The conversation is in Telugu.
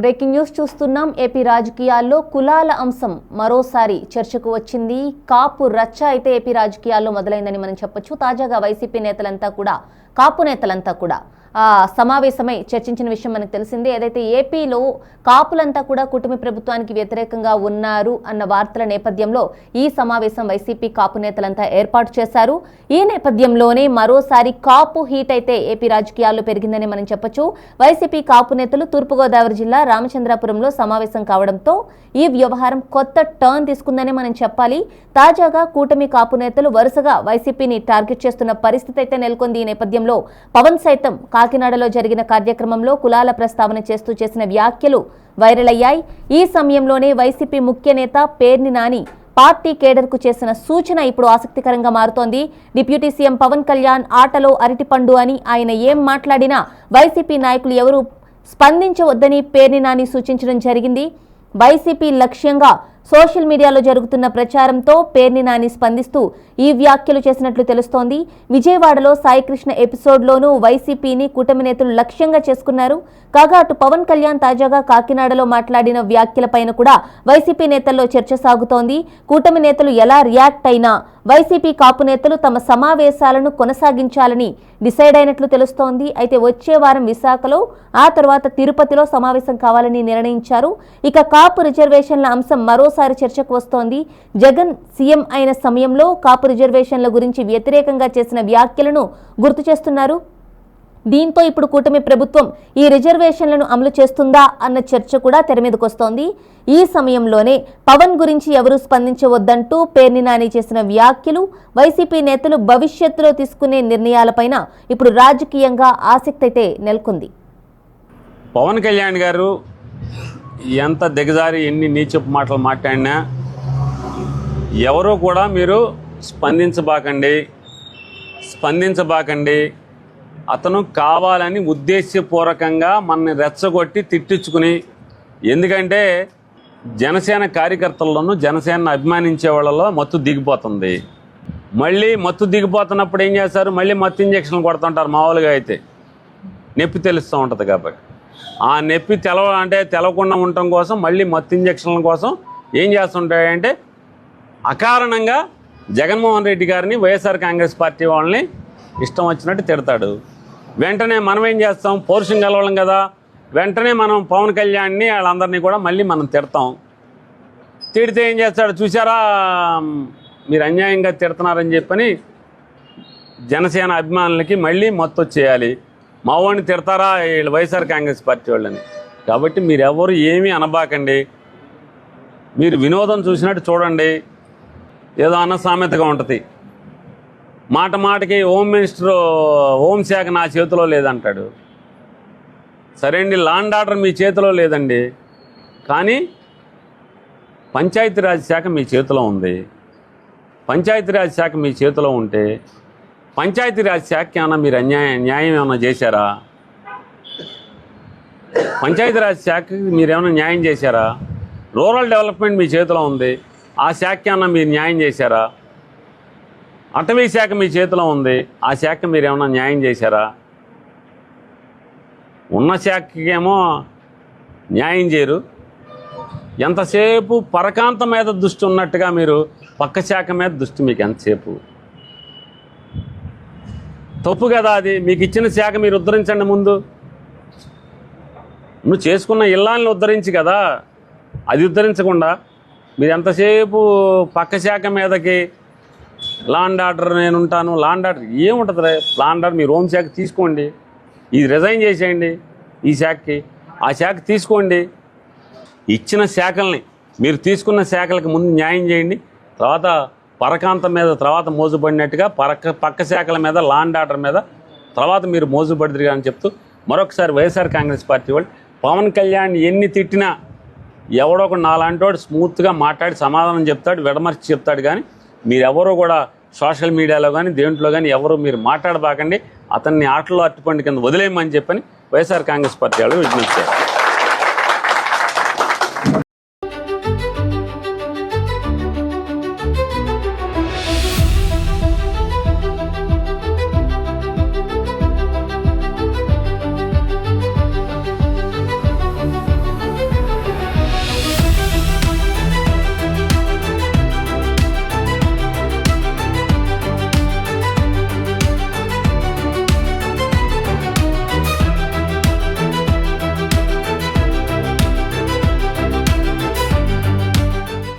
బ్రేకింగ్ న్యూస్ చూస్తున్నాం. ఏపీ రాజకీయాల్లో కులాల అంశం మరోసారి చర్చకు వచ్చింది. కాపు రచ్చ అయితే ఏపీ రాజకీయాల్లో మొదలైందని మనం చెప్పొచ్చు. తాజాగా వైసీపీ నేతలంతా కూడా కాపు నేతలంతా కూడా సమావేశమై చర్చించిన విషయం మనకు తెలిసిందే. ఏదైతే ఏపీలో కాపులంతా కూడా కూటమి ప్రభుత్వానికి వ్యతిరేకంగా ఉన్నారు అన్న వార్తల నేపథ్యంలో ఈ సమావేశం వైసీపీ కాపు నేతలంతా ఏర్పాటు చేశారు. ఈ నేపథ్యంలోనే మరోసారి కాపు హీట్ అయితే ఏపీ రాజకీయాల్లో పెరిగిందని మనం చెప్పొచ్చు. వైసీపీ కాపు నేతలు తూర్పుగోదావరి జిల్లా రామచంద్రాపురంలో సమావేశం కావడంతో ఈ వ్యవహారం కొత్త టర్న్ తీసుకుందని మనం చెప్పాలి. తాజాగా కూటమి కాపు నేతలు వరుసగా వైసీపీని టార్గెట్ చేస్తున్న పరిస్థితి అయితే నెలకొంది. ఈ నేపథ్యంలో పవన్ సైతం కాకినాడలో జరిగిన కార్యక్రమంలో కులాల ప్రస్తావన చేస్తూ చేసిన వ్యాఖ్యలు వైరల్ అయ్యాయి. ఈ సమయంలోనే వైసీపీ ముఖ్య నేత పేర్ని నాని పార్టీ కేడర్కు చేసిన సూచన ఇప్పుడు ఆసక్తికరంగా మారుతోంది. డిప్యూటీ సీఎం పవన్ కళ్యాణ్ ఆటలో అరటిపండు అని ఆయన ఏం మాట్లాడినా వైసీపీ నాయకులు ఎవరూ స్పందించవద్దని పేర్ని నాని సూచించడం జరిగింది. వైసీపీ లక్ష్యంగా సోషల్ మీడియాలో జరుగుతున్న ప్రచారంతో పేర్ని నాని స్పందిస్తూ ఈ వ్యాఖ్యలు చేసినట్లు తెలుస్తోంది. విజయవాడలో సాయికృష్ణ ఎపిసోడ్లోనూ వైసీపీని కూటమి నేతలు లక్ష్యంగా చేసుకున్నారు. కాగా అటు పవన్ కళ్యాణ్ తాజాగా కాకినాడలో మాట్లాడిన వ్యాఖ్యలపైన కూడా వైసీపీ నేతల్లో చర్చ సాగుతోంది. కూటమి నేతలు ఎలా రియాక్ట్ అయినా వైసీపీ కాపు నేతలు తమ సమావేశాలను కొనసాగించాలని డిసైడ్ అయినట్లు తెలుస్తోంది. అయితే వచ్చే వారం విశాఖలో, ఆ తర్వాత తిరుపతిలో సమావేశం కావాలని నిర్ణయించారు. ఇక కాపు రిజర్వేషన్ల అంశం మరోసారి చర్చకు వస్తోంది. జగన్ సీఎం అయిన సమయంలో కాపు రిజర్వేషన్ల గురించి వ్యతిరేకంగా చేసిన వ్యాఖ్యలను గుర్తు చేస్తున్నారు. దీంతో ఇప్పుడు కూటమి ప్రభుత్వం ఈ రిజర్వేషన్లను అమలు చేస్తుందా అన్న చర్చ కూడా తెరమీదకొస్తోంది. ఈ సమయంలోనే పవన్ గురించి ఎవరూ స్పందించవద్దంటూ పేర్ని నాని చేసిన వ్యాఖ్యలు వైసీపీ నేతలు భవిష్యత్తులో తీసుకునే నిర్ణయాలపైన ఇప్పుడు రాజకీయంగా ఆసక్తి అయితే నెలకొంది. పవన్ కళ్యాణ్ గారు ఎంత దిగజారి ఎన్ని నీచపు మాటలు మాట్లాడినా ఎవరూ కూడా మీరు స్పందించబాకండి. అతను కావాలని ఉద్దేశపూర్వకంగా మనని రెచ్చగొట్టి తిట్టించుకుని, ఎందుకంటే జనసేన కార్యకర్తల్లోనూ జనసేనను అభిమానించే వాళ్ళలో మత్తు దిగిపోతుంది. మళ్ళీ మత్తు దిగిపోతున్నప్పుడు ఏం చేస్తారు, మళ్ళీ మత్తు ఇంజక్షన్లు కొడుతుంటారు. మామూలుగా అయితే నొప్పి తెలుస్తూ ఉంటుంది కాబట్టి ఆ నొప్పి తెలవకుండా ఉండటం కోసం మళ్ళీ మత్తు ఇంజక్షన్ల కోసం ఏం చేస్తుంటాయంటే అకారణంగా జగన్మోహన్ రెడ్డి గారిని, వైఎస్ఆర్ కాంగ్రెస్ పార్టీ వాళ్ళని ఇష్టం వచ్చినట్టు తిడతాడు. వెంటనే మనం ఏం చేస్తాం, పౌరుషం గెలవడం కదా, వెంటనే మనం పవన్ కళ్యాణ్ని వాళ్ళందరినీ కూడా మళ్ళీ మనం తిడతాం. తిడితే ఏం చేస్తాడు, చూసారా మీరు అన్యాయంగా తిడుతున్నారని చెప్పని జనసేన అభిమానులకి మళ్ళీ మత్తు చేయాలి. మా వాడిని తిడతారా వీళ్ళు వైఎస్ఆర్ కాంగ్రెస్ పార్టీ వాళ్ళని. కాబట్టి మీరెవరు ఏమీ అనబాకండి. మీరు వినోదం చూసినట్టు చూడండి. ఏదో అన్న సామెతగా ఉంటుంది, మాట మాటకి హోంశాఖ నా చేతిలో లేదంటాడు. సరే అండి, లాండ్ ఆర్డర్ మీ చేతిలో లేదండి, కానీ పంచాయతీరాజ్ శాఖ మీ చేతిలో ఉంది. పంచాయతీరాజ్ శాఖ మీ చేతిలో ఉంటే పంచాయతీరాజ్ శాఖకి ఏమన్నా మీరు న్యాయం ఏమైనా చేశారా? పంచాయతీరాజ్ శాఖకి మీరేమైనా న్యాయం చేశారా? రూరల్ డెవలప్మెంట్ మీ చేతిలో ఉంది, ఆ శాఖకి ఏమన్నా మీరు న్యాయం చేశారా? అటవీ శాఖ మీ చేతిలో ఉంది, ఆ శాఖకి మీరు ఏమైనా న్యాయం చేశారా? ఉన్న శాఖకి ఏమో న్యాయం చేయరు. ఎంతసేపు పరకాంత మీద దృష్టి ఉన్నట్టుగా మీరు పక్క శాఖ మీద దృష్టి మీకు ఎంతసేపు? తప్పు కదా అది. మీకు ఇచ్చిన శాఖ మీరు ఉద్ధరించండి. ముందు నువ్వు చేసుకున్న ఇళ్ళని ఉద్ధరించి కదా, అది ఉద్ధరించకుండా మీరు ఎంతసేపు పక్క శాఖ మీదకి లాండ్ ఆర్డర్ నేను ఉంటాను. లాండ్ ఆర్డర్ ఏముంటుంది రే? లాండ్ ఆర్డర్ మీరు హోంశాఖ తీసుకోండి, ఇది రిజైన్ చేసేయండి, ఈ శాఖకి ఆ శాఖ తీసుకోండి. ఇచ్చిన శాఖల్ని మీరు తీసుకున్న శాఖలకు ముందు న్యాయం చేయండి. తర్వాత పరకాంతం మీద తర్వాత మోజుపడినట్టుగా పక్క శాఖల మీద లాండ్ ఆర్డర్ మీద తర్వాత మీరు మోజుపడిదిగా అని చెప్తూ మరొకసారి వైఎస్ఆర్ కాంగ్రెస్ పార్టీ వాళ్ళు పవన్ కళ్యాణ్ ఎన్ని తిట్టినా ఎవడో ఒక నాలాంటోడు స్మూత్గా మాట్లాడి సమాధానం చెప్తాడు, విడమర్చి చెప్తాడు. కానీ మీరెవరూ కూడా సోషల్ మీడియాలో కానీ దేంట్లో కానీ ఎవరు మీరు మాట్లాడబాకండి. అతన్ని ఆటలో అట్టుపండి కింద వదిలేయమని చెప్పని వైఎస్ఆర్ కాంగ్రెస్ పార్టీ వాళ్ళు విజ్ఞప్తి చేస్తారు.